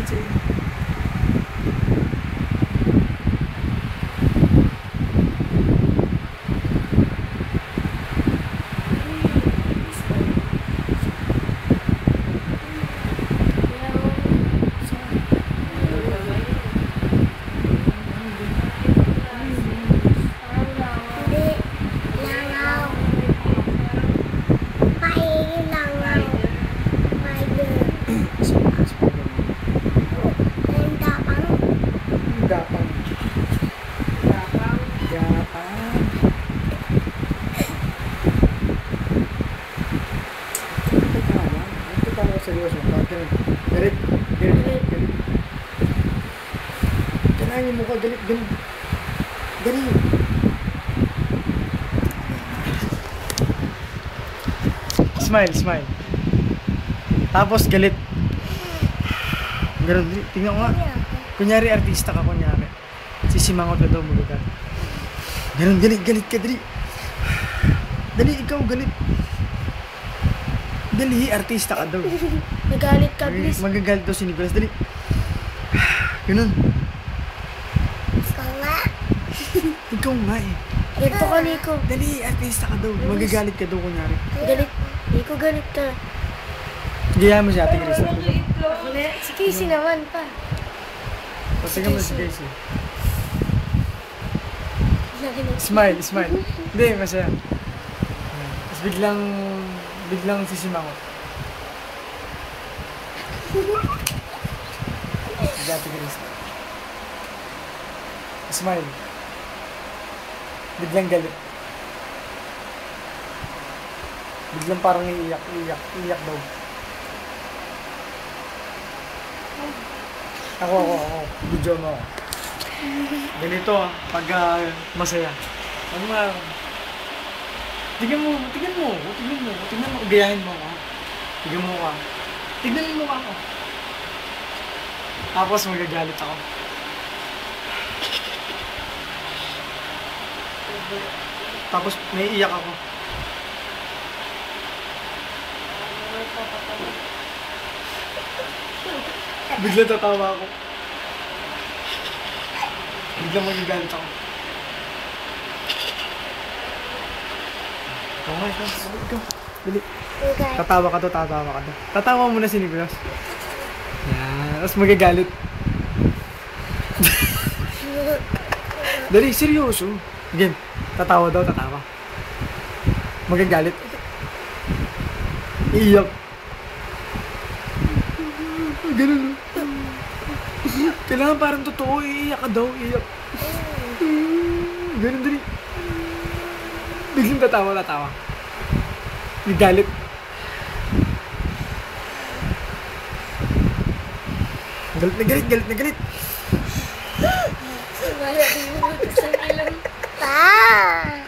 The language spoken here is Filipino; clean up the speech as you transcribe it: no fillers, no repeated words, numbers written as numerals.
sa'yo. Gapang. Seryoso. Galit. Kanahin mo ka. Galit. Smile. Tapos galit. Ganun. Tingnan ko nga. Kunyari artista ka, kunyari. Sisimangot ka daw, magagal. Ganun, galit ka, dali. Dali, ikaw, galit. Dali, artista ka daw. Nagalit ka, please. Magagalit daw si Nicolas, dali. Ganun. Ikaw nga eh. Ito ka, Nico. Dali, artista ka daw. Magagalit ka daw, kunyari. Galit. Nico, galit ka. Gaya mo si Ate Chris. Si Casey naman pa. Pasigan mo si Casey. Smile. Hindi, masaya. Tapos biglang sisimangot. Si Ate Chris. Smile. Biglang galit. Biglang parang iiyak daw. Ako. Video mo ako. Ganito pag masaya. Ano nga? Tignan mo. Gayahin mo ako. Tignan mo ka. Tignan mo ako. Tapos magagalit ako. Tapos may iyak ako. Bigla tatawa ako. Bigla magagalit ako. Ikaw. Dali. Tatawa ka to. Tatawa muna si Nicolas. Yan. Tapos magagalit. Dali, seryoso. Again, tatawa. Magagalit. Iyak. Ganun. Kailangan parang totoo, iiyak ka daw, iiyak. Ganun dali. Biglang tatawa. Nagalit. Galit. Pa!